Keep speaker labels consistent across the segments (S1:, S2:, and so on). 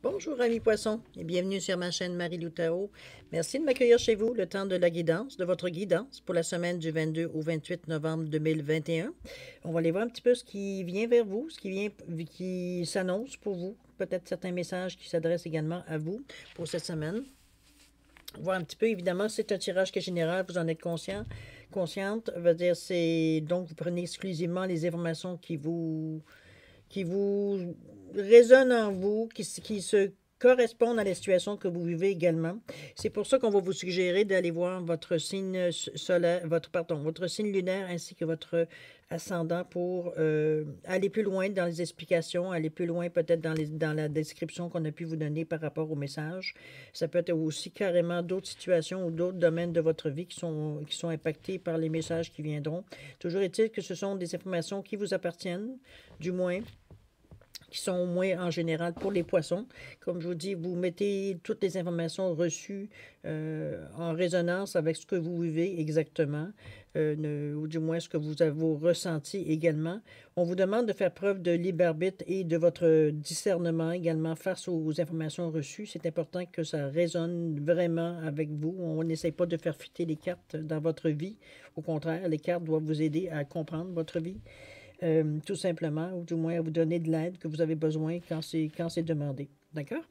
S1: Bonjour amis poissons et bienvenue sur ma chaîne Marie-Lou Tarot. Merci de m'accueillir chez vous le temps de la guidance, de votre guidance pour la semaine du 22 au 28 novembre 2021. On va aller voir un petit peu ce qui vient vers vous, qui s'annonce pour vous, peut-être certains messages qui s'adressent également à vous pour cette semaine. Voir un petit peu, évidemment, c'est un tirage qui est général, vous en êtes consciente, veut dire c'est donc vous prenez exclusivement les informations qui vous résonnent en vous, qui se correspondent à la situation que vous vivez également. C'est pour ça qu'on va vous suggérer d'aller voir votre signe solaire, votre signe lunaire ainsi que votre ascendant pour aller plus loin dans les explications, aller plus loin peut-être dans la description qu'on a pu vous donner par rapport au message. Ça peut être aussi carrément d'autres situations ou d'autres domaines de votre vie qui sont impactés par les messages qui viendront. Toujours est-il que ce sont des informations qui vous appartiennent, du moins qui sont au moins en général pour les poissons. Comme je vous dis, vous mettez toutes les informations reçues en résonance avec ce que vous vivez exactement, ou du moins ce que vous avez ressenti également. On vous demande de faire preuve de libre arbitre et de votre discernement également face aux informations reçues. C'est important que ça résonne vraiment avec vous. On n'essaie pas de faire fuiter les cartes dans votre vie. Au contraire, les cartes doivent vous aider à comprendre votre vie. Tout simplement, ou du moins à vous donner de l'aide que vous avez besoin quand c'est demandé. D'accord?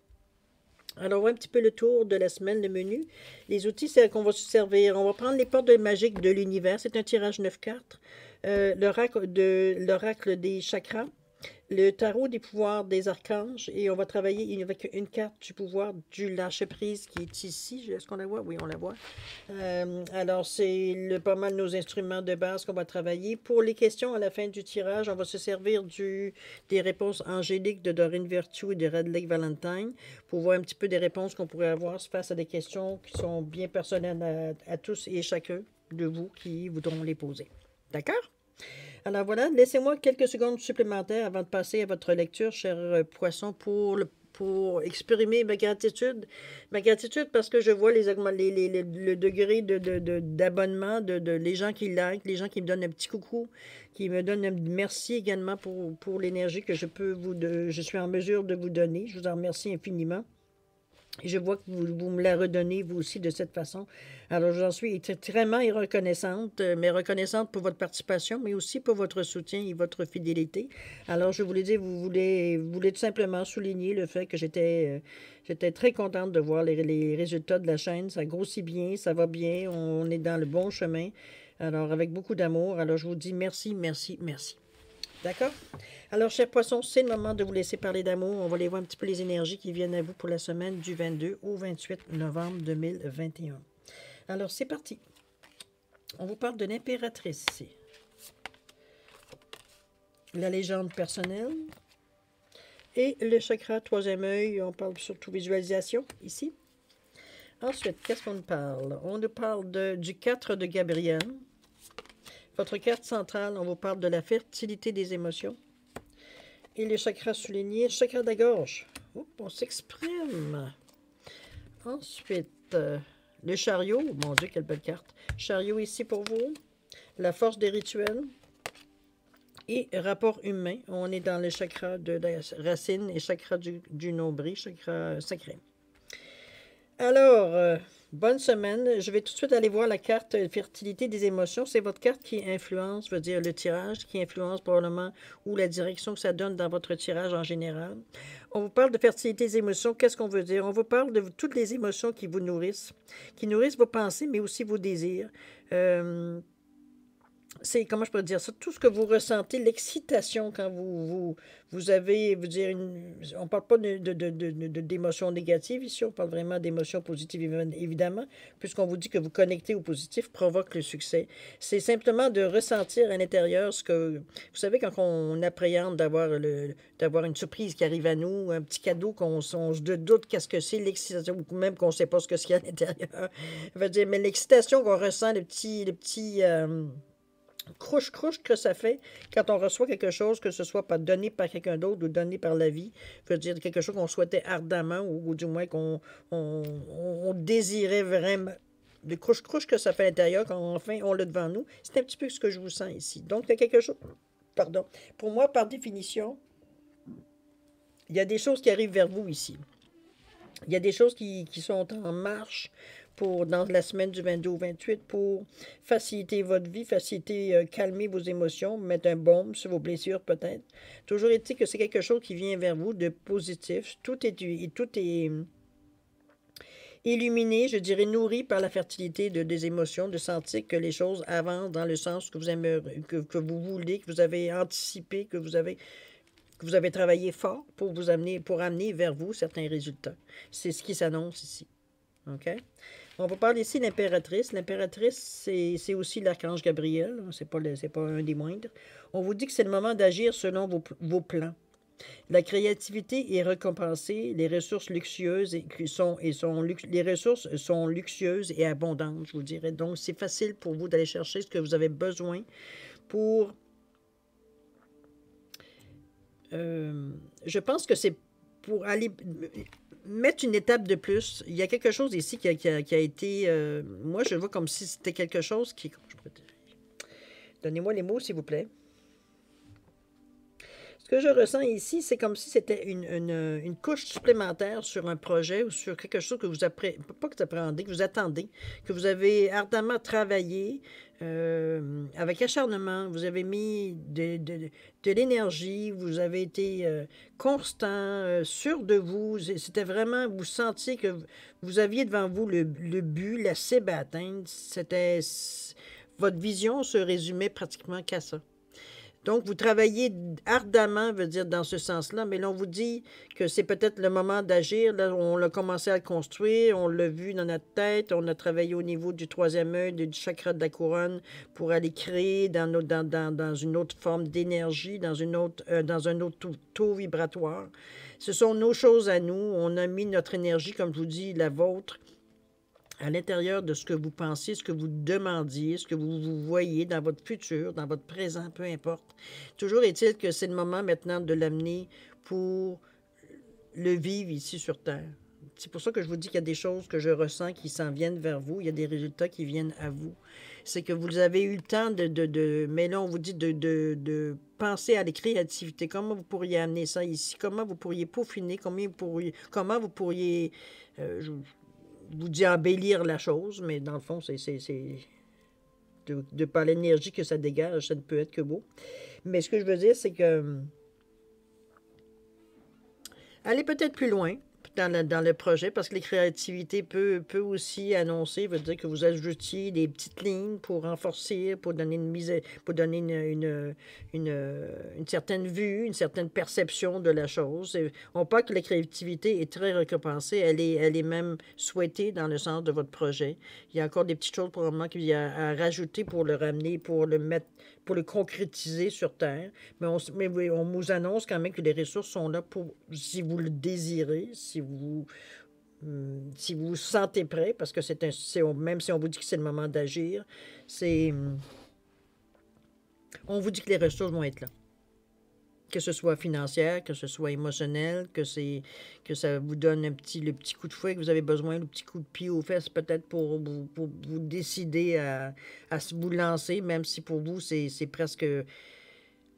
S1: Alors, on voit un petit peu le tour de la semaine, le menu. Les outils, c'est qu'on va se servir. On va prendre les portes magiques de l'univers. C'est un tirage 9 cartes. L'oracle des chakras. Le tarot des pouvoirs des archanges. Et on va travailler avec une carte du pouvoir du lâcher-prise qui est ici. Est-ce qu'on la voit? Oui, on la voit. Alors, c'est pas mal nos instruments de base qu'on va travailler. Pour les questions à la fin du tirage, on va se servir des réponses angéliques de Doreen Virtue et de Red Lake Valentine pour voir un petit peu des réponses qu'on pourrait avoir face à des questions qui sont bien personnelles à tous et chacun de vous qui voudront les poser. D'accord? Alors voilà, laissez-moi quelques secondes supplémentaires avant de passer à votre lecture, cher poisson, pour exprimer ma gratitude. Ma gratitude parce que je vois le degré d'abonnement de les gens qui like, les gens qui me donnent un petit coucou, qui me donnent un merci également pour l'énergie que je suis en mesure de vous donner. Je vous en remercie infiniment. Et je vois que vous me la redonnez, vous aussi, de cette façon. Alors, j'en suis extrêmement reconnaissante, mais reconnaissante pour votre participation, mais aussi pour votre soutien et votre fidélité. Alors, je voulais dire, vous voulez tout simplement souligner le fait que j'étais très contente de voir les résultats de la chaîne. Ça grossit bien, ça va bien, on est dans le bon chemin. Alors, avec beaucoup d'amour. Alors, je vous dis merci, merci, merci. D'accord? Alors, chers poissons, c'est le moment de vous laisser parler d'amour. On va aller voir un petit peu les énergies qui viennent à vous pour la semaine du 22 au 28 novembre 2021. Alors, c'est parti. On vous parle de l'impératrice ici. La légende personnelle. Et le chakra troisième œil, on parle surtout visualisation ici. Ensuite, qu'est-ce qu'on nous parle? On nous parle du 4 de Gabriel. Votre carte centrale, on vous parle de la fertilité des émotions. Et les chakras soulignés, chakra de la gorge. Oups, on s'exprime. Ensuite, le chariot. Mon Dieu, quelle belle carte. Chariot ici pour vous. La force des rituels. Et rapport humain. On est dans le chakra de la racine et chakra du nombril, chakra sacré. Alors, bonne semaine. Je vais tout de suite aller voir la carte fertilité des émotions. C'est votre carte qui influence, veut dire le tirage, qui influence probablement ou la direction que ça donne dans votre tirage en général. On vous parle de fertilité des émotions. Qu'est-ce qu'on veut dire? On vous parle de toutes les émotions qui vous nourrissent, qui nourrissent vos pensées, mais aussi vos désirs. C'est, comment je peux dire ça, tout ce que vous ressentez, l'excitation quand vous avez, vous dire, on ne parle pas d'émotions négatives ici, on parle vraiment d'émotions positives, évidemment, puisqu'on vous dit que vous connectez au positif provoque le succès. C'est simplement de ressentir à l'intérieur ce que, vous savez, quand on appréhende d'avoir une surprise qui arrive à nous, un petit cadeau qu'on se doute qu'est-ce que c'est, l'excitation, ou même qu'on ne sait pas ce qu'il y a à l'intérieur. Je veux dire, mais l'excitation qu'on ressent, le petit crouche-crouche que ça fait quand on reçoit quelque chose, que ce soit pas donné par quelqu'un d'autre ou donné par la vie, je veux dire quelque chose qu'on souhaitait ardemment ou du moins qu'on désirait vraiment. Le crouche-crouche que ça fait à l'intérieur quand enfin on l'a devant nous, c'est un petit peu ce que je vous sens ici. Donc, il y a quelque chose, pardon, pour moi, par définition, il y a des choses qui arrivent vers vous ici. Il y a des choses qui sont en marche dans la semaine du 22 au 28 pour faciliter votre vie, faciliter, calmer vos émotions, mettre un baume sur vos blessures peut-être. Toujours est-il que c'est quelque chose qui vient vers vous de positif. Tout est illuminé, je dirais nourri par la fertilité des émotions, de sentir que les choses avancent dans le sens que vous aimez, que vous voulez, que vous avez anticipé, que vous avez travaillé fort pour vous amener, pour amener vers vous certains résultats. C'est ce qui s'annonce ici. OK? On va parler ici de l'impératrice. L'impératrice, c'est aussi l'archange Gabriel. C'est pas un des moindres. On vous dit que c'est le moment d'agir selon vos plans. La créativité est récompensée, les ressources luxueuses les ressources sont luxueuses et abondantes, je vous dirais. Donc, c'est facile pour vous d'aller chercher ce que vous avez besoin pour. Je pense que c'est pour aller mettre une étape de plus. Il y a quelque chose ici qui a été. Moi, je le vois comme si c'était quelque chose qui. Donnez-moi les mots, s'il vous plaît. Ce que je ressens ici, c'est comme si c'était une couche supplémentaire sur un projet ou sur quelque chose que pas que vous appréhendez, que vous attendez, que vous avez ardemment travaillé avec acharnement. Vous avez mis de l'énergie, vous avez été constant, sûr de vous. C'était vraiment, vous sentiez que vous aviez devant vous le but, la cible à atteindre. Votre vision se résumait pratiquement qu'à ça. Donc, vous travaillez ardemment, veut dire, dans ce sens-là, mais là, on vous dit que c'est peut-être le moment d'agir. Là, on a commencé à le construire, on l'a vu dans notre tête, on a travaillé au niveau du troisième œil, du chakra de la couronne, pour aller créer dans une autre forme d'énergie, dans un autre taux vibratoire. Ce sont nos choses à nous. On a mis notre énergie, comme je vous dis, la vôtre, à l'intérieur de ce que vous pensez, ce que vous demandiez, ce que vous voyez dans votre futur, dans votre présent, peu importe. Toujours est-il que c'est le moment maintenant de l'amener pour le vivre ici sur Terre. C'est pour ça que je vous dis qu'il y a des choses que je ressens qui s'en viennent vers vous. Il y a des résultats qui viennent à vous. C'est que vous avez eu le temps mais là, on vous dit de penser à la créativité. Comment vous pourriez amener ça ici? Comment vous pourriez peaufiner? Comment vous pourriez vous dit embellir la chose, mais dans le fond, c'est de par l'énergie que ça dégage, ça ne peut être que beau. Mais ce que je veux dire, c'est que allez peut-être plus loin dans le projet, parce que les créativités peut aussi annoncer, veut dire que vous ajoutiez des petites lignes pour renforcer, pour donner une certaine vue, une certaine perception de la chose. On parle que la créativité est très récompensée, elle est même souhaitée dans le sens de votre projet. Il y a encore des petites choses probablement qu'il y a à rajouter pour le ramener, pour le concrétiser sur Terre. Mais on vous annonce quand même que les ressources sont là pour, si vous le désirez, si vous vous sentez prêt, parce que même si on vous dit que c'est le moment d'agir, on vous dit que les ressources vont être là. Que ce soit financière, que ce soit émotionnel, que ça vous donne le petit coup de fouet que vous avez besoin, le petit coup de pied aux fesses peut-être pour vous décider à vous lancer, même si pour vous, c'est presque.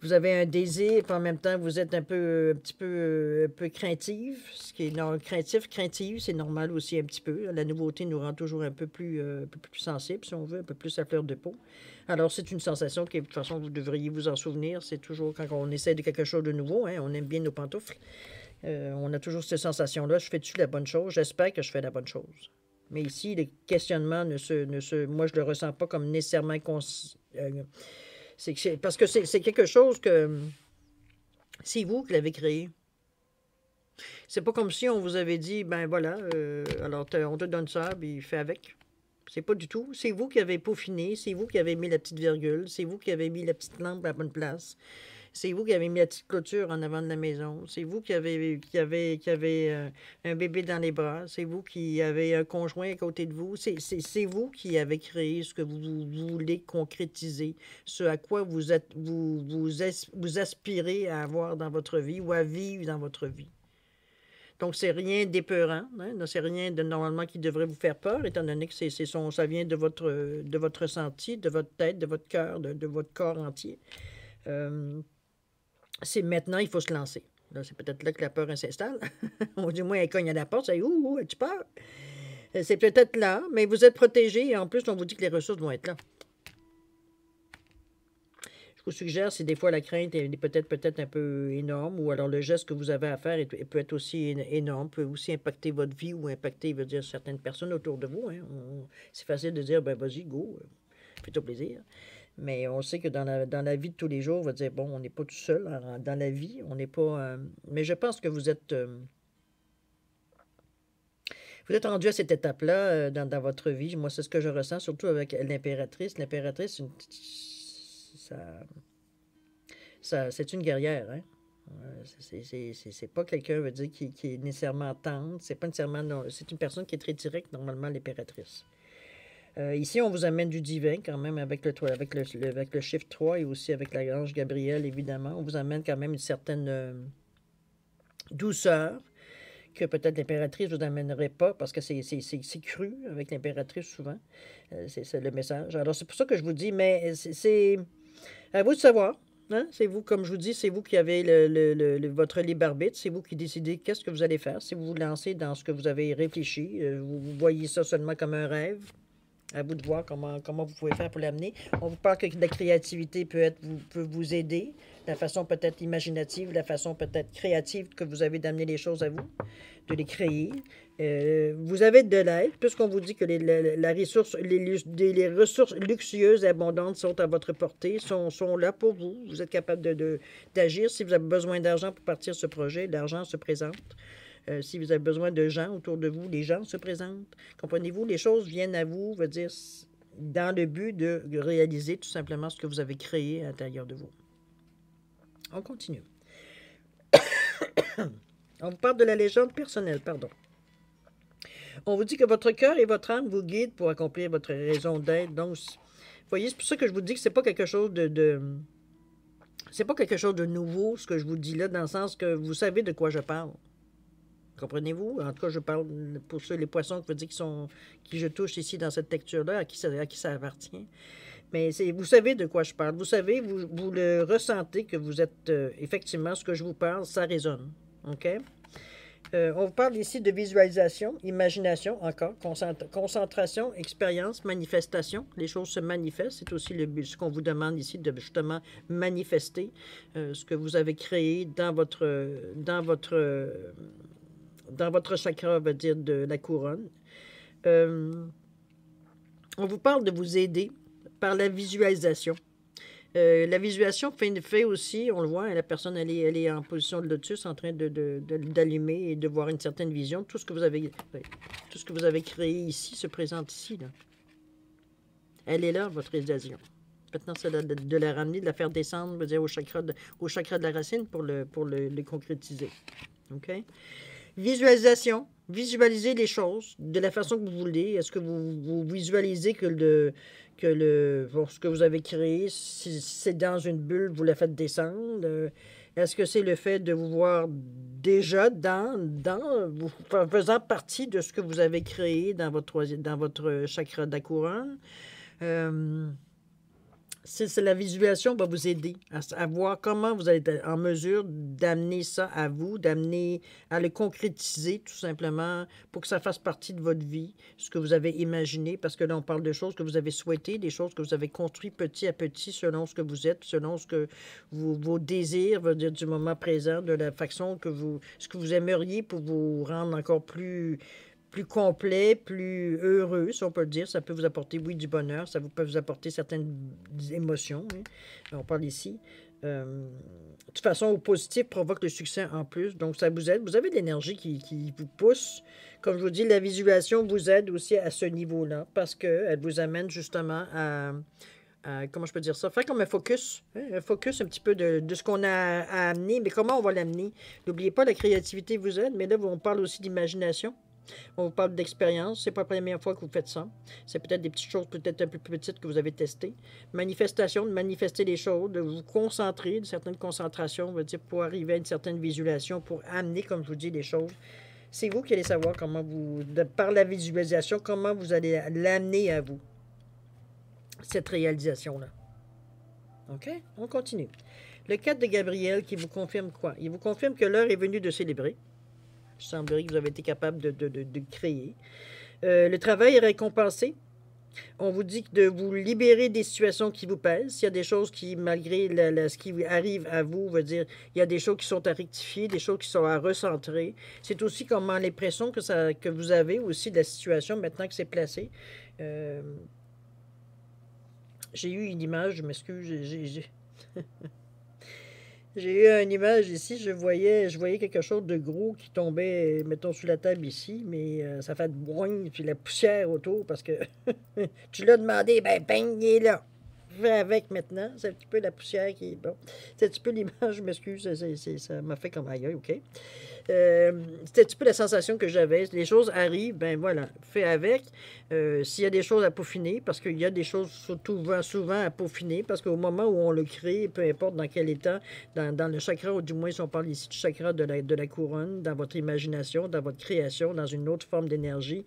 S1: Vous avez un désir, puis en même temps, vous êtes un petit peu craintive, ce qui est craintive, c'est normal aussi un petit peu. La nouveauté nous rend toujours un peu plus sensible, si on veut, un peu plus à fleur de peau. Alors, c'est une sensation qui, de toute façon, vous devriez vous en souvenir. C'est toujours quand on essaie de quelque chose de nouveau, hein, on aime bien nos pantoufles. On a toujours cette sensation-là, je fais-tu la bonne chose? J'espère que je fais la bonne chose. Mais ici, les questionnements moi, je le ressens pas comme nécessairement parce que c'est quelque chose que c'est vous qui l'avez créé. C'est pas comme si on vous avait dit, ben voilà, alors on te donne ça, puis fais avec. C'est pas du tout. C'est vous qui avez peaufiné, c'est vous qui avez mis la petite virgule, c'est vous qui avez mis la petite lampe à la bonne place. C'est vous qui avez mis la petite clôture en avant de la maison. C'est vous qui avez un bébé dans les bras. C'est vous qui avez un conjoint à côté de vous. C'est vous qui avez créé ce que vous voulez concrétiser, ce à quoi vous aspirez à avoir dans votre vie ou à vivre dans votre vie. Donc, c'est rien d'épeurant. Hein? C'est rien de normalement qui devrait vous faire peur, étant donné que ça vient de votre ressenti, de votre tête, de votre cœur, de votre corps entier. C'est maintenant, il faut se lancer. Là, c'est peut-être là que la peur s'installe. Ou du moins, elle cogne à la porte, ça dit, ouh, as-tu peur? C'est peut-être là, mais vous êtes protégé et en plus, on vous dit que les ressources vont être là. Je vous suggère, si des fois la crainte est peut-être un peu énorme, ou alors le geste que vous avez à faire peut être aussi énorme, peut aussi impacter votre vie ou impacter, veut dire, certaines personnes autour de vous. Hein. C'est facile de dire, ben vas-y, go, fais-toi plaisir. Mais on sait que dans la vie de tous les jours, on va dire, bon, on n'est pas tout seul dans la vie, on n'est pas... mais je pense que vous êtes rendu à cette étape-là dans votre vie. Moi, c'est ce que je ressens, surtout avec l'impératrice. L'impératrice, c'est une guerrière, hein? C'est pas quelqu'un, veut dire, qui est nécessairement tendre. C'est pas nécessairement... non, c'est une personne qui est très directe, normalement, l'impératrice. Ici, on vous amène du divin, quand même, avec le chiffre 3 et aussi avec la l'ange Gabriel, évidemment. On vous amène quand même une certaine douceur que peut-être l'impératrice ne vous amènerait pas, parce que c'est cru avec l'impératrice, souvent. C'est le message. Alors, c'est pour ça que je vous dis, mais c'est à vous de savoir. Hein? C'est vous, comme je vous dis, c'est vous qui avez votre libre arbitre. C'est vous qui décidez qu'est-ce que vous allez faire. Si vous vous lancez dans ce que vous avez réfléchi, vous voyez ça seulement comme un rêve. À vous de voir comment vous pouvez faire pour l'amener. On vous parle que la créativité peut vous aider. La façon peut-être imaginative, la façon peut-être créative que vous avez d'amener les choses à vous, de les créer. Vous avez de l'aide, puisqu'on vous dit que les ressources luxueuses et abondantes sont à votre portée, sont là pour vous. Vous êtes capable d'agir. Si vous avez besoin d'argent pour partir ce projet, l'argent se présente. Si vous avez besoin de gens autour de vous, les gens se présentent. Comprenez-vous? Les choses viennent à vous, veut dire, dans le but de réaliser tout simplement ce que vous avez créé à l'intérieur de vous. On continue. On vous parle de la légende personnelle, pardon. On vous dit que votre cœur et votre âme vous guident pour accomplir votre raison d'être. Donc, vous voyez, c'est pour ça que je vous dis que c'est pas quelque chose c'est pas quelque chose de nouveau, ce que je vous dis là, dans le sens que vous savez de quoi je parle. Comprenez-vous? En tout cas, je parle pour ceux, les poissons qui je touche ici dans cette texture-là, à qui ça appartient. Mais vous savez de quoi je parle. Vous savez, vous le ressentez que vous êtes effectivement, ce que je vous parle, ça résonne. OK? On vous parle ici de visualisation, imagination, encore, concentration, expérience, manifestation. Les choses se manifestent. C'est aussi ce qu'on vous demande ici, de justement manifester ce que vous avez créé dans votre chakra, on va dire, de la couronne. On vous parle de vous aider par la visualisation. La visualisation fait aussi, on le voit, la personne, elle est en position de lotus, en train d'allumer et de voir une certaine vision. Tout ce que vous avez créé ici se présente ici, là. Elle est là, votre réalisation. Maintenant, c'est de la ramener, de la faire descendre, je veux dire, au chakra de la racine pour le concrétiser. OK? Visualisation. Visualisez les choses de la façon que vous voulez. Est-ce que vous visualisez que ce que vous avez créé, si c'est dans une bulle, vous la faites descendre? Est-ce que c'est le fait de vous voir déjà faisant partie de ce que vous avez créé dans votre chakra de la couronne? C'est la visualisation va vous aider à voir comment vous allez être en mesure d'amener ça à vous, d'amener à le concrétiser tout simplement pour que ça fasse partie de votre vie, ce que vous avez imaginé, parce que là, on parle de choses que vous avez souhaitées, des choses que vous avez construites petit à petit selon ce que vous êtes, selon ce que vos désirs, veut dire du moment présent, de la façon ce que vous aimeriez pour vous rendre encore plus complet, plus heureux, si on peut le dire. Ça peut vous apporter, oui, du bonheur, peut vous apporter certaines émotions. Hein. On parle ici. De toute façon, au positif provoque le succès en plus. Donc, ça vous aide. Vous avez de l'énergie qui vous pousse. Comme je vous dis, la visualisation vous aide aussi à ce niveau-là parce qu'elle vous amène justement à comment je peux dire ça? Faire comme un focus. Hein? Un focus un petit peu de ce qu'on a à amener, mais comment on va l'amener? N'oubliez pas, la créativité vous aide, mais là, on parle aussi d'imagination. On vous parle d'expérience. C'est pas la première fois que vous faites ça. C'est peut-être des petites choses peut-être un peu plus petites que vous avez testées. Manifestation, de manifester les choses, de vous concentrer, une certaine concentration, on va dire, pour arriver à une certaine visualisation, pour amener, comme je vous dis, les choses. C'est vous qui allez savoir par la visualisation, comment vous allez l'amener à vous, cette réalisation-là. OK? On continue. Le 4 de Gabriel qui vous confirme quoi? Il vous confirme que l'heure est venue de célébrer. Il semblerait que vous avez été capable de créer. Le travail est récompensé. On vous dit de vous libérer des situations qui vous pèsent. S'il y a des choses qui, malgré ce qui arrive à vous, veut dire il y a des choses qui sont à rectifier, des choses qui sont à recentrer. C'est aussi comment l'impression que vous avez aussi de la situation maintenant que c'est placé. Euh, j'ai eu une image, je m'excuse, j'ai eu une image ici, je voyais quelque chose de gros qui tombait, mettons, sous la table ici, mais ça fait de boing, puis la poussière autour, parce que tu l'as demandé, ben, il est là. Fais avec maintenant, c'est un petit peu la poussière qui est bon. C'est un petit peu l'image, je m'excuse, ça m'a fait comme aïe, ok. C'était un petit peu la sensation que j'avais. Les choses arrivent, ben voilà, fais avec. S'il y a des choses à peaufiner, parce qu'il y a des choses surtout souvent à peaufiner, parce qu'au moment où on le crée, peu importe dans quel état, dans le chakra, ou du moins si on parle ici du chakra de la couronne, dans votre imagination, dans votre création, dans une autre forme d'énergie,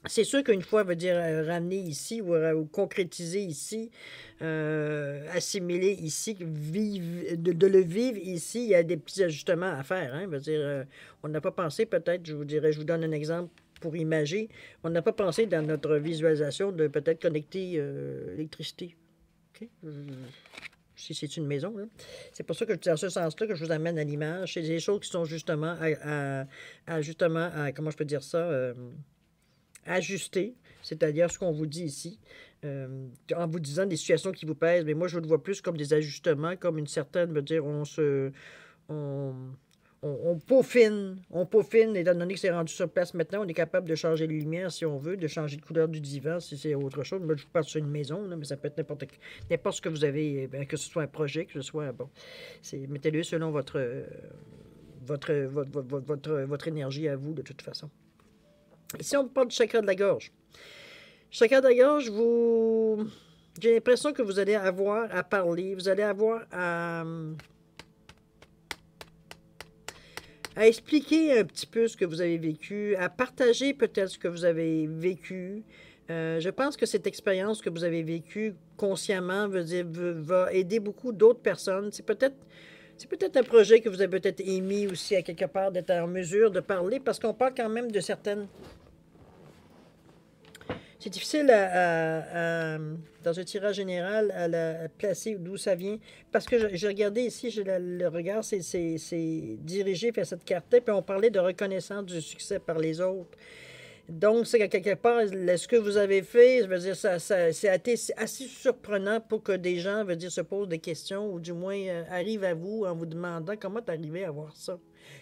S1: c'est sûr qu'une fois veut dire ramener ici ou concrétiser ici, assimiler ici, vivre, de le vivre ici, il y a des petits ajustements à faire. Hein, veut dire, on n'a pas pensé peut-être, je vous dirais, je vous donne un exemple pour imager, on n'a pas pensé dans notre visualisation de peut-être connecter l'électricité. OK? Si c'est une maison. C'est pour ça que c'est dans ce sens-là que je vous amène à l'image. C'est des choses qui sont justement justement comment je peux dire ça, ajuster, c'est-à-dire ce qu'on vous dit ici, en vous disant des situations qui vous pèsent, mais moi je le vois plus comme des ajustements, comme une certaine, veut dire, on, on peaufine, étant donné que c'est rendu sur place maintenant, on est capable de changer les lumières si on veut, de changer de couleur du divan si c'est autre chose. Moi, je vous parle sur une maison, là, mais ça peut être n'importe ce que vous avez, que ce soit un projet, que ce soit, bon, mettez-le selon votre énergie à vous, de toute façon. Ici, on parle du chakra de la gorge. Chakra de la gorge, j'ai l'impression que vous allez avoir à parler, vous allez avoir à expliquer un petit peu ce que vous avez vécu, à partager peut-être ce que vous avez vécu. Je pense que cette expérience que vous avez vécue consciemment va aider beaucoup d'autres personnes. C'est peut-être un projet que vous avez peut-être émis aussi à quelque part, d'être en mesure de parler, parce qu'on parle quand même de certaines... C'est difficile dans un tirage général à placer d'où ça vient. Parce que j'ai regardé ici, le regard, c'est dirigé vers cette carte-là, puis on parlait de reconnaissance du succès par les autres. Donc, c'est qu'à quelque part, ce que vous avez fait, je veux dire, c'est assez surprenant pour que des gens, veut dire, se posent des questions ou du moins arrivent à vous en vous demandant comment tu arrivé à voir ça.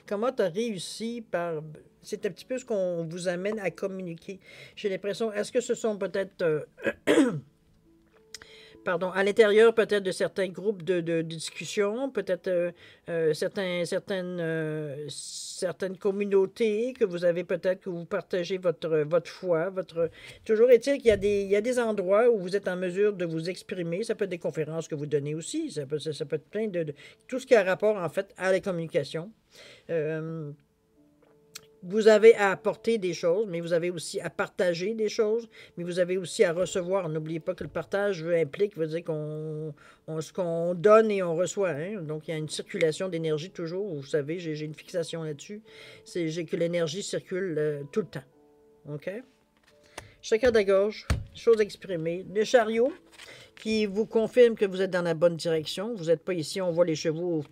S1: Comment tu as réussi par... C'est un petit peu ce qu'on vous amène à communiquer. J'ai l'impression, est-ce que ce sont peut-être... pardon, à l'intérieur peut-être de certains groupes de discussion, peut-être certaines communautés que vous avez peut-être, que vous partagez votre foi, Toujours est-il qu'il y a des endroits où vous êtes en mesure de vous exprimer. Ça peut être des conférences que vous donnez aussi. Ça peut être plein tout ce qui a rapport, en fait, à la communication. Vous avez à apporter des choses, mais vous avez aussi à partager des choses, mais vous avez aussi à recevoir. N'oubliez pas que le partage veut dire ce qu'on donne et on reçoit. Hein? Donc, il y a une circulation d'énergie toujours. Vous savez, j'ai une fixation là-dessus. C'est que l'énergie circule tout le temps. OK? Chacun de la gorge, chose exprimée. Le chariot qui vous confirme que vous êtes dans la bonne direction. Vous n'êtes pas ici, on voit les chevaux.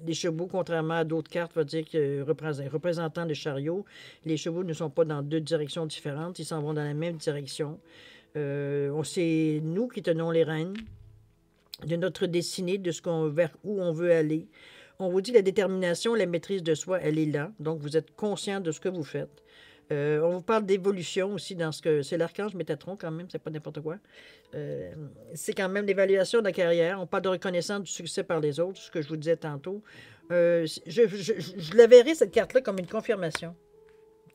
S1: Les chevaux, contrairement à d'autres cartes, va dire que représentant le chariot, les chevaux ne sont pas dans deux directions différentes, ils s'en vont dans la même direction. C'est nous qui tenons les rênes de notre destinée, vers où on veut aller. On vous dit la détermination, la maîtrise de soi, elle est là. Donc, vous êtes conscient de ce que vous faites. On vous parle d'évolution aussi dans ce que... C'est l'archange Métatron quand même, c'est pas n'importe quoi. C'est quand même l'évaluation de la carrière. On parle de reconnaissance du succès par les autres, ce que je vous disais tantôt. Je la verrai, cette carte-là, comme une confirmation.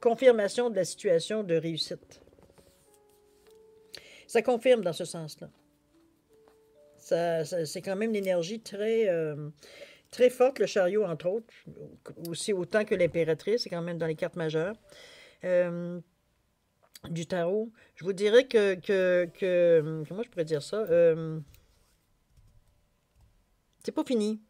S1: Confirmation de la situation de réussite. Ça confirme dans ce sens-là. C'est quand même une énergie très forte, le chariot, entre autres. Aussi autant que l'impératrice, c'est quand même dans les cartes majeures. Du tarot, je vous dirais comment je pourrais dire ça? C'est pas fini.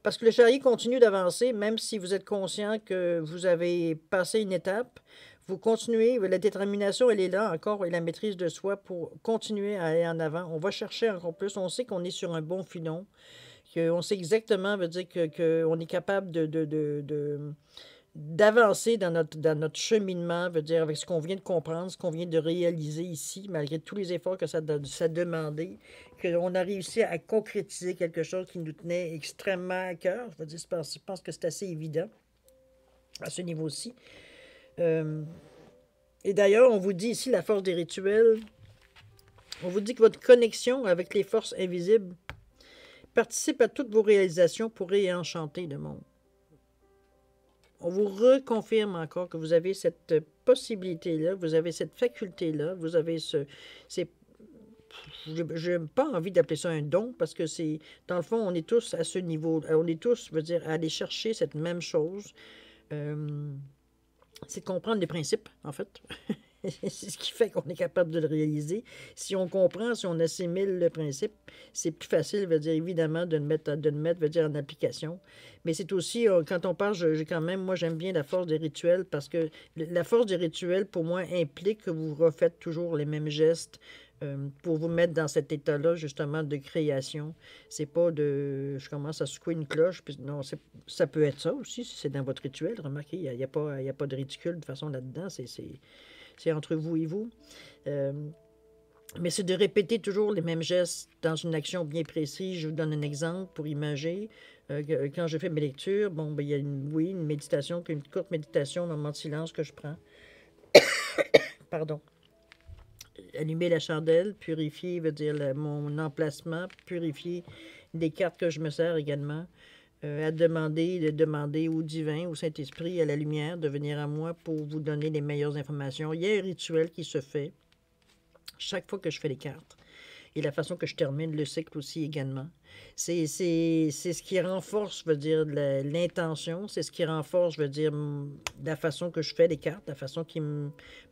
S1: Parce que le chariot continue d'avancer, même si vous êtes conscient que vous avez passé une étape. Vous continuez, la détermination, elle est là encore, et la maîtrise de soi pour continuer à aller en avant. On va chercher encore plus. On sait qu'on est sur un bon filon, qu'on sait exactement, veut dire qu'on est capable d'avancer dans notre cheminement, veut dire avec ce qu'on vient de comprendre, ce qu'on vient de réaliser ici, malgré tous les efforts que ça demandait, qu'on a réussi à concrétiser quelque chose qui nous tenait extrêmement à cœur. Je pense que c'est assez évident à ce niveau-ci. Et d'ailleurs, on vous dit ici la force des rituels. On vous dit que votre connexion avec les forces invisibles participe à toutes vos réalisations pour réenchanter le monde. On vous reconfirme encore que vous avez cette possibilité-là, vous avez cette faculté-là, vous avez je n'ai pas envie d'appeler ça un don, parce que c'est, dans le fond, on est tous à ce niveau, on est tous, veut dire, à aller chercher cette même chose. C'est de comprendre les principes, en fait. C'est ce qui fait qu'on est capable de le réaliser. Si on comprend, si on assimile le principe, c'est plus facile, veut dire, évidemment, de le mettre, veut dire, en application. Mais c'est aussi, quand on parle, quand même, moi, j'aime bien la force des rituels, parce que la force des rituels, pour moi, implique que vous refaites toujours les mêmes gestes pour vous mettre dans cet état-là, justement, de création. C'est pas de... Je commence à secouer une cloche, puis non, ça peut être ça aussi, si c'est dans votre rituel. Remarquez, il n'y a pas de ridicule, de façon, là-dedans. C'est entre vous et vous. Mais c'est de répéter toujours les mêmes gestes dans une action bien précise. Je vous donne un exemple pour imager. Quand je fais mes lectures, bon, ben, il y a une méditation, une courte méditation, un moment de silence que je prends. Pardon. Allumer la chandelle, purifier, veut dire mon emplacement, purifier les cartes que je me sers également. De demander au divin, au Saint-Esprit, à la lumière, de venir à moi pour vous donner les meilleures informations. Il y a un rituel qui se fait chaque fois que je fais les cartes. Et la façon que je termine le cycle aussi également. C'est ce qui renforce, veut dire, l'intention. C'est ce qui renforce, veut dire, la façon que je fais les cartes, la façon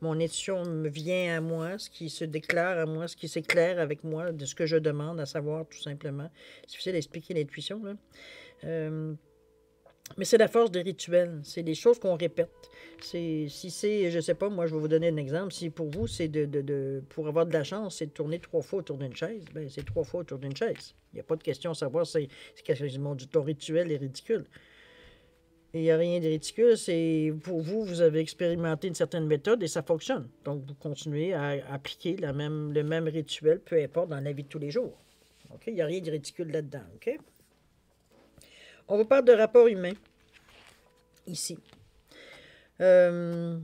S1: mon intuition me vient à moi, ce qui se déclare à moi, ce qui s'éclaire avec moi, de ce que je demande, à savoir, tout simplement. C'est difficile d'expliquer l'intuition, là. Mais c'est la force des rituels. C'est des choses qu'on répète. Si c'est, je sais pas, moi, je vais vous donner un exemple. Si pour vous, c'est pour avoir de la chance, c'est de tourner 3 fois autour d'une chaise, ben c'est 3 fois autour d'une chaise. Il n'y a pas de question à savoir si ton rituel est ridicule. Et il n'y a rien de ridicule. C'est pour vous, vous avez expérimenté une certaine méthode et ça fonctionne. Donc, vous continuez à appliquer le même rituel, peu importe, dans la vie de tous les jours. OK? Il n'y a rien de ridicule là-dedans. OK? On vous parle de rapport humain, ici. C'est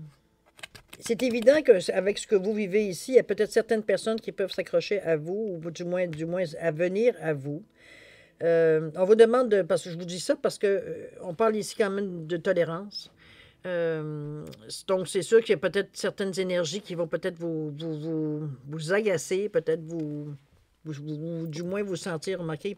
S1: évident qu'avec ce que vous vivez ici, il y a peut-être certaines personnes qui peuvent s'accrocher à vous, ou du moins à venir à vous. On vous demande, parce que je vous dis ça, parce que on parle ici quand même de tolérance. Donc, c'est sûr qu'il y a peut-être certaines énergies qui vont peut-être vous agacer, peut-être du moins vous sentir remarqué.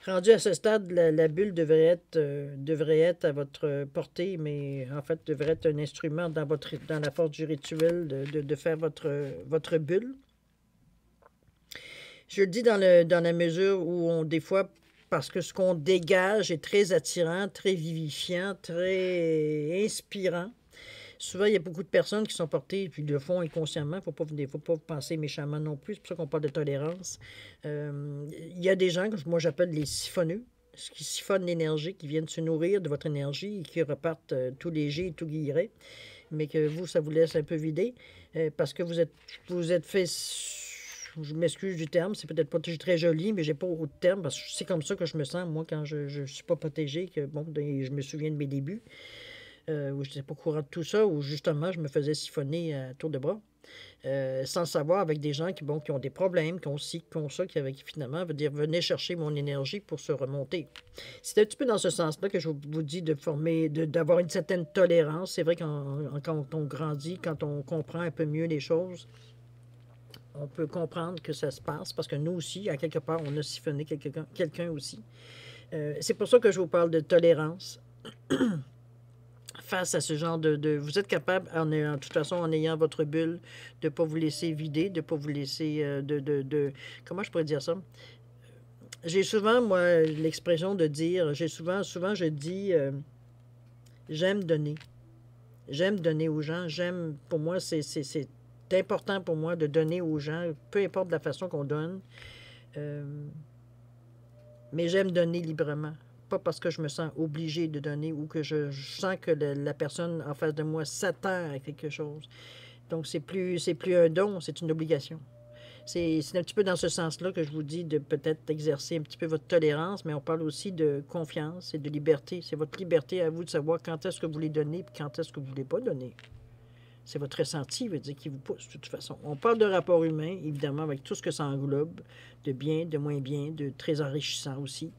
S1: Rendu à ce stade, la bulle devrait être à votre portée, mais en fait, devrait être un instrument dans la force du rituel de faire votre bulle. Je le dis dans la mesure où des fois, parce que ce qu'on dégage est très attirant, très vivifiant, très inspirant. Souvent, il y a beaucoup de personnes qui sont portées, puis le font inconsciemment. Il ne faut pas penser méchamment non plus. C'est pour ça qu'on parle de tolérance. Il y a des gens que moi j'appelle les siphonneux, qui siphonnent l'énergie, qui viennent se nourrir de votre énergie et qui repartent tout légers et tout guillerets. Mais que vous, ça vous laisse un peu vider parce que vous êtes fait... Je m'excuse du terme, c'est peut-être pas très joli, mais j'ai pas beaucoup de termes parce que c'est comme ça que je me sens, moi, quand je suis pas protégé, que bon, je me souviens de mes débuts. Où je n'étais pas au courant de tout ça, où justement je me faisais siphonner à tour de bras, sans le savoir, avec des gens qui ont des problèmes, qui ont ci, qui ont ça, qui finalement veut dire venaient chercher mon énergie pour se remonter. C'est un petit peu dans ce sens-là que je vous dis d'avoir une certaine tolérance. C'est vrai quand on grandit, quand on comprend un peu mieux les choses, on peut comprendre que ça se passe, parce que nous aussi, à quelque part, on a siphonné quelqu'un aussi. C'est pour ça que je vous parle de tolérance. Face à ce genre vous êtes capable, de toute façon, en ayant votre bulle, de ne pas vous laisser vider, de ne pas vous laisser comment je pourrais dire ça? J'ai souvent, moi, l'expression de dire, souvent je dis, j'aime donner. J'aime donner aux gens. Pour moi, c'est important pour moi de donner aux gens, peu importe la façon qu'on donne. Euh, mais j'aime donner librement. Pas parce que je me sens obligée de donner ou que je sens que la personne en face de moi s'attend à quelque chose. Donc, c'est plus un don, c'est une obligation. C'est un petit peu dans ce sens-là que je vous dis de peut-être exercer un petit peu votre tolérance, mais on parle aussi de confiance et de liberté. C'est votre liberté à vous de savoir quand est-ce que vous voulez donner et quand est-ce que vous ne voulez pas donner. C'est votre ressenti, veut dire, qui vous pousse, de toute façon. On parle de rapport humain, évidemment, avec tout ce que ça englobe, de bien, de moins bien, de très enrichissant aussi.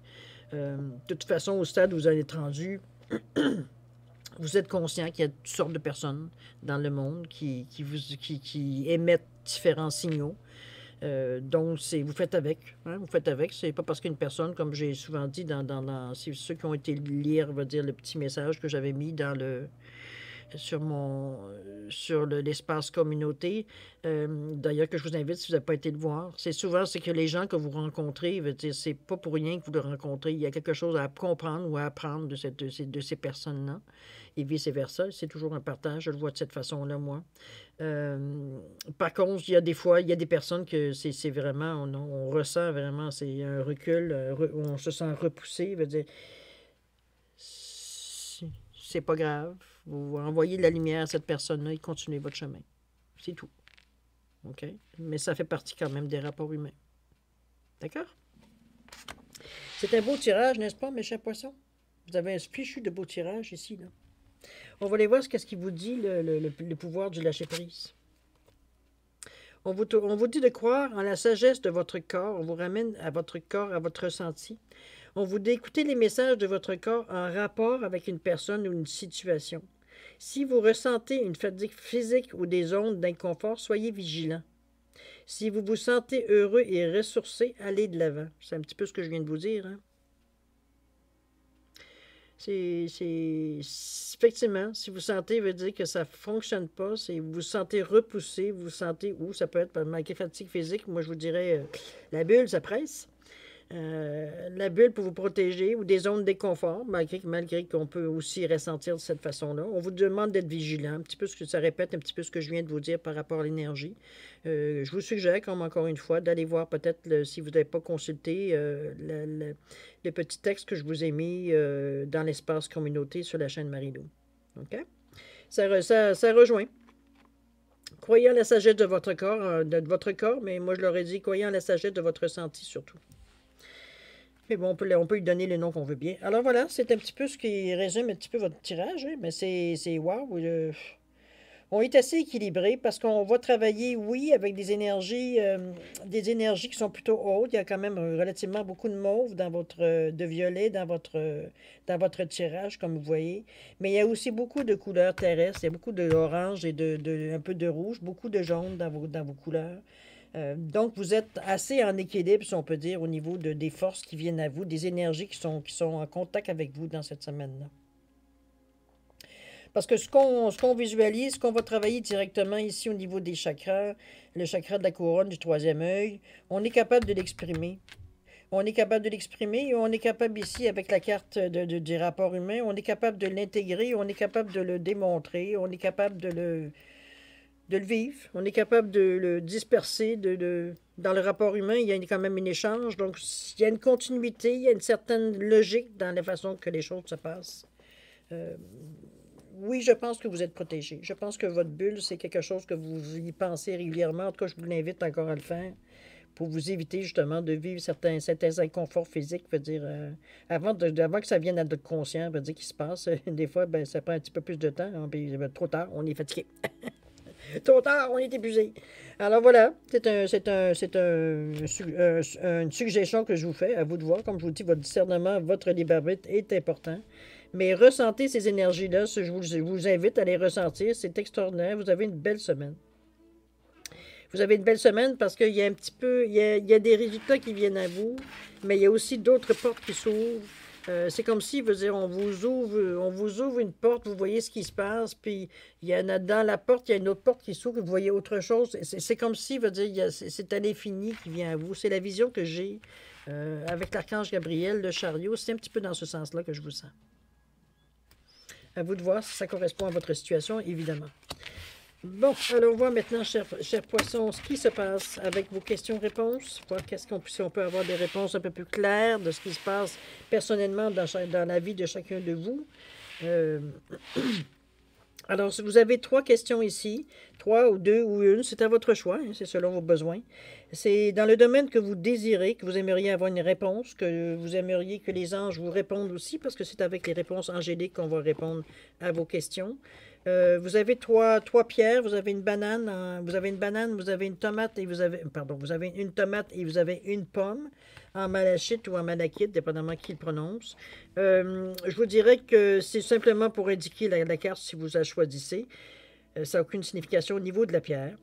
S1: De toute façon, au stade où vous allez être rendu, vous êtes conscient qu'il y a toutes sortes de personnes dans le monde qui émettent différents signaux. Donc, vous faites avec. Hein, vous faites avec. C'est pas parce qu'une personne, comme j'ai souvent dit ceux qui ont été lire, va dire le petit message que j'avais mis dans le sur l'espace communauté. D'ailleurs, que je vous invite, si vous n'avez pas été le voir, c'est que les gens que vous rencontrez, c'est pas pour rien que vous le rencontrez. Il y a quelque chose à comprendre ou à apprendre de ces personnes-là. Et vice-versa. C'est toujours un partage. Je le vois de cette façon-là, moi. Par contre, il y a des fois, il y a des personnes que c'est vraiment, on ressent vraiment, c'est un recul, on se sent repoussé. Veut dire, c'est pas grave. Vous envoyez de la lumière à cette personne-là et continuez votre chemin. C'est tout. OK? Mais ça fait partie quand même des rapports humains. D'accord? C'est un beau tirage, n'est-ce pas, mes chers poissons? Vous avez un fichu de beau tirage ici, là. On va aller voir ce qu'il vous dit, le pouvoir du lâcher-prise. On vous dit de croire en la sagesse de votre corps. On vous ramène à votre corps, à votre ressenti. On vous dit d'écouter les messages de votre corps en rapport avec une personne ou une situation. Si vous ressentez une fatigue physique ou des ondes d'inconfort, soyez vigilant. Si vous vous sentez heureux et ressourcé, allez de l'avant. C'est un petit peu ce que je viens de vous dire. Hein? Effectivement, si vous sentez, veut dire que ça ne fonctionne pas, vous vous sentez repoussé, vous vous sentez où, ça peut être malgré fatigue physique, moi je vous dirais, la bulle, ça presse. La bulle pour vous protéger ou des zones de déconfort, malgré qu'on peut aussi ressentir de cette façon-là. On vous demande d'être vigilant, un petit peu ça répète un petit peu ce que je viens de vous dire par rapport à l'énergie. Je vous suggère, comme encore une fois, d'aller voir peut-être, si vous n'avez pas consulté, le petit texte que je vous ai mis dans l'espace communauté sur la chaîne Marie-Lou. OK? Ça rejoint. Croyez en la sagesse de votre corps, mais moi je leur ai dit, croyez en la sagesse de votre ressenti surtout. Mais bon, on peut lui donner le nom qu'on veut bien. Alors voilà, c'est un petit peu ce qui résume un petit peu votre tirage, hein, mais c'est wow. On est assez équilibré parce qu'on va travailler, oui, avec des énergies qui sont plutôt hautes. Il y a quand même relativement beaucoup de mauve de violet dans votre tirage, comme vous voyez. Mais il y a aussi beaucoup de couleurs terrestres. Il y a beaucoup d'orange et un peu de rouge, beaucoup de jaune dans vos couleurs. Donc, vous êtes assez en équilibre, si on peut dire, au niveau des forces qui viennent à vous, des énergies qui sont en contact avec vous dans cette semaine-là. Parce que ce qu'on visualise, ce qu'on va travailler directement ici au niveau des chakras, le chakra de la couronne du troisième œil, on est capable de l'exprimer. On est capable de l'exprimer et on est capable ici, avec la carte du rapport humain, on est capable de l'intégrer, on est capable de le démontrer, on est capable de le vivre, on est capable de le disperser. Dans le rapport humain, il y a quand même un échange, donc il y a une continuité, il y a une certaine logique dans la façon que les choses se passent. Oui, je pense que vous êtes protégé. Je pense que votre bulle, c'est quelque chose que vous y pensez régulièrement. En tout cas, je vous l'invite encore à le faire pour vous éviter justement de vivre certains inconforts physiques. Veut dire, avant que ça vienne à notre conscient, veut dire qu'il se passe. Des fois, ça prend un petit peu plus de temps. Hein, puis, trop tard, on est fatigué. Trop tard, on est épuisé. Alors voilà, c'est une suggestion que je vous fais, à vous de voir. Comme je vous dis, votre discernement, votre libre arbitre est important. Mais ressentez ces énergies-là, je vous invite à les ressentir, c'est extraordinaire. Vous avez une belle semaine. Vous avez une belle semaine parce qu'il y a un petit peu, il y a des résultats qui viennent à vous, mais il y a aussi d'autres portes qui s'ouvrent. C'est comme si, veut dire, on vous ouvre une porte, vous voyez ce qui se passe, puis il y en a dans la porte, il y a une autre porte qui s'ouvre, vous voyez autre chose. C'est comme si, veut dire, c'est à l'infini qui vient à vous. C'est la vision que j'ai avec l'archange Gabriel, le chariot, c'est un petit peu dans ce sens-là que je vous sens. À vous de voir si ça correspond à votre situation, évidemment. Bon, alors on voit maintenant, chers poissons, ce qui se passe avec vos questions-réponses. Voir si on peut avoir des réponses un peu plus claires de ce qui se passe personnellement dans la vie de chacun de vous. Alors, si vous avez 3 questions ici, 3 ou 2 ou une, c'est à votre choix, hein, c'est selon vos besoins. C'est dans le domaine que vous désirez, que vous aimeriez avoir une réponse, que vous aimeriez que les anges vous répondent aussi, parce que c'est avec les réponses angéliques qu'on va répondre à vos questions. Vous avez trois pierres, vous avez une banane, vous avez une tomate et vous avez une tomate et vous avez une pomme en malachite ou en malachite, dépendamment qui le prononce. Je vous dirais que c'est simplement pour indiquer la carte si vous la choisissez. Ça n'a aucune signification au niveau de la pierre.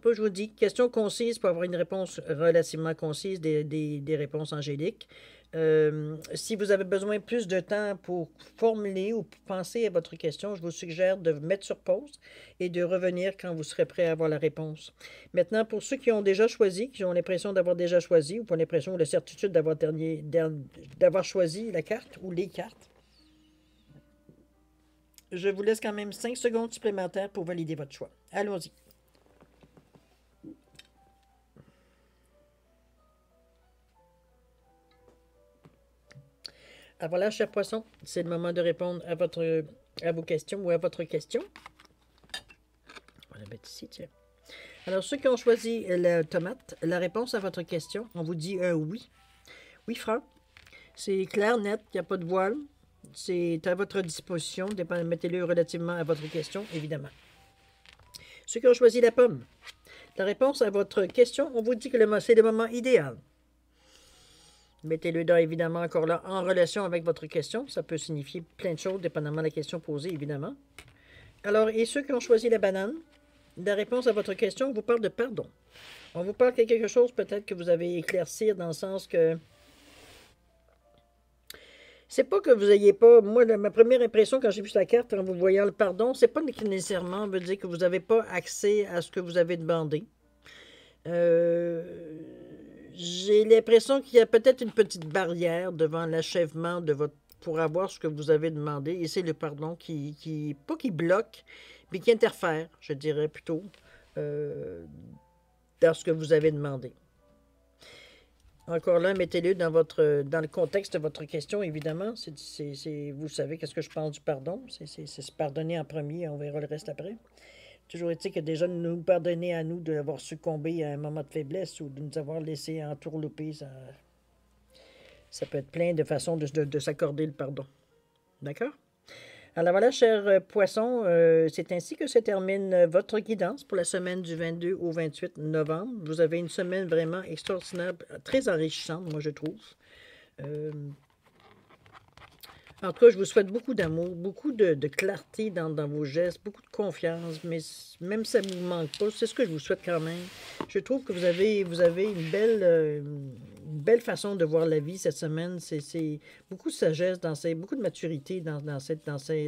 S1: Puis je vous dis, question concise pour avoir une réponse relativement concise, des réponses angéliques. Si vous avez besoin plus de temps pour formuler ou pour penser à votre question, je vous suggère de mettre sur pause et de revenir quand vous serez prêt à avoir la réponse. Maintenant, pour ceux qui ont déjà choisi, qui ont l'impression d'avoir déjà choisi, ou pas l'impression ou la certitude d'avoir choisi la carte ou les cartes, je vous laisse quand même 5 secondes supplémentaires pour valider votre choix. Allons-y. Ah voilà, cher poisson, c'est le moment de répondre à vos questions ou à votre question. On va la mettre ici, tiens. Alors, ceux qui ont choisi la tomate, la réponse à votre question, on vous dit un oui. Oui, Franck. C'est clair, net, il n'y a pas de voile. C'est à votre disposition. Mettez-le relativement à votre question, évidemment. Ceux qui ont choisi la pomme, la réponse à votre question, on vous dit que c'est le moment idéal. Mettez-le dans, évidemment, encore là, en relation avec votre question. Ça peut signifier plein de choses, dépendamment de la question posée, évidemment. Alors, et ceux qui ont choisi la banane, la réponse à votre question, on vous parle de pardon. On vous parle de quelque chose peut-être que vous avez éclaircir dans le sens que c'est pas que vous n'ayez pas... Moi, ma première impression quand j'ai vu la carte en vous voyant le pardon, c'est pas nécessairement veut dire que vous n'avez pas accès à ce que vous avez demandé. J'ai l'impression qu'il y a peut-être une petite barrière devant l'achèvement de votre pour avoir ce que vous avez demandé. Et c'est le pardon pas qui bloque, mais qui interfère, je dirais plutôt, dans ce que vous avez demandé. Encore là, mettez-le dans le contexte de votre question, évidemment. Vous savez qu'est-ce que je pense du pardon. C'est se pardonner en premier, on verra le reste après. Toujours est-il que déjà nous pardonner à nous d'avoir succombé à un moment de faiblesse ou de nous avoir laissé entourlouper, ça peut être plein de façons de s'accorder le pardon. D'accord? Alors voilà, chers poissons, c'est ainsi que se termine votre guidance pour la semaine du 22 au 28 novembre. Vous avez une semaine vraiment extraordinaire, très enrichissante, moi je trouve. En tout cas, je vous souhaite beaucoup d'amour, beaucoup de clarté dans vos gestes, beaucoup de confiance, mais même si ça ne vous manque pas, c'est ce que je vous souhaite quand même. Je trouve que vous avez une belle façon de voir la vie cette semaine. C'est beaucoup de sagesse, beaucoup de maturité,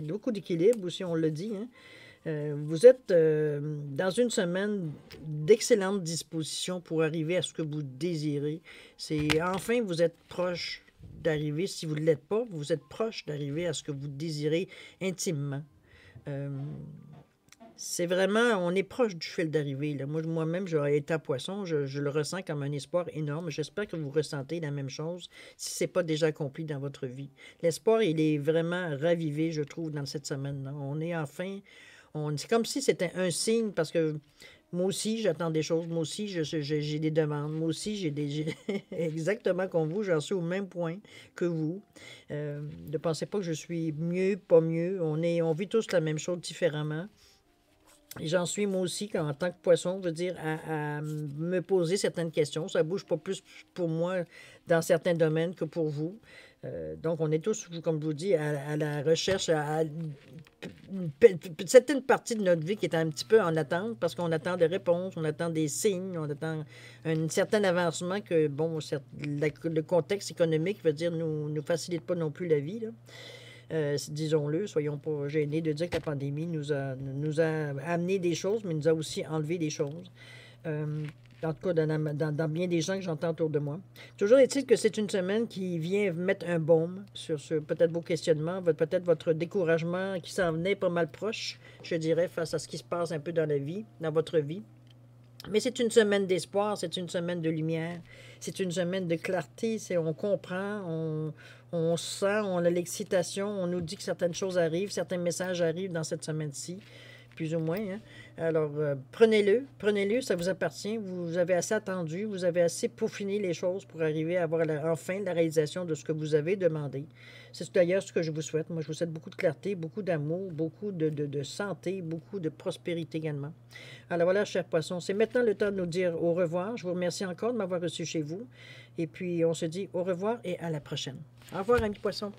S1: beaucoup d'équilibre aussi, on le dit. Hein. Vous êtes dans une semaine d'excellente disposition pour arriver à ce que vous désirez. Enfin, vous êtes proche d'arriver, si vous ne l'êtes pas, vous êtes proche d'arriver à ce que vous désirez intimement. C'est vraiment, on est proche du fil d'arrivée. Moi-même, j'aurais été à poisson, je le ressens comme un espoir énorme. J'espère que vous ressentez la même chose si ce n'est pas déjà accompli dans votre vie. L'espoir, il est vraiment ravivé, je trouve, dans cette semaine-là. On est enfin, c'est comme si c'était un signe parce que moi aussi, j'attends des choses. Moi aussi, j'ai des demandes. Moi aussi, exactement comme vous, j'en suis au même point que vous. Ne pensez pas que je suis mieux, pas mieux. On vit tous la même chose différemment. Et j'en suis moi aussi, en tant que poisson, je veux dire, à me poser certaines questions. Ça ne bouge pas plus pour moi dans certains domaines que pour vous. Donc, on est tous, comme je vous dis, à la recherche, certaine partie de notre vie qui est un petit peu en attente parce qu'on attend des réponses, on attend des signes, on attend un certain avancement que, bon, le contexte économique, veut dire, nous facilite pas non plus la vie, là. Disons-le, soyons pas gênés de dire que la pandémie nous a amené des choses, mais nous a aussi enlevé des choses. En tout cas, dans bien des gens que j'entends autour de moi. Toujours est-il que c'est une semaine qui vient mettre un baume sur peut-être vos questionnements, peut-être votre découragement qui s'en venait pas mal proche, je dirais, face à ce qui se passe un peu dans la vie, dans votre vie. Mais c'est une semaine d'espoir, c'est une semaine de lumière, c'est une semaine de clarté, on comprend, on sent, on a l'excitation, on nous dit que certaines choses arrivent, certains messages arrivent dans cette semaine-ci, plus ou moins. Hein? Alors, prenez-le, ça vous appartient, vous avez assez attendu, vous avez assez peaufiné les choses pour arriver à avoir enfin la réalisation de ce que vous avez demandé. C'est d'ailleurs ce que je vous souhaite. Moi, je vous souhaite beaucoup de clarté, beaucoup d'amour, beaucoup de santé, beaucoup de prospérité également. Alors voilà, chers poissons, c'est maintenant le temps de nous dire au revoir. Je vous remercie encore de m'avoir reçu chez vous. Et puis, on se dit au revoir et à la prochaine. Au revoir, amis poissons.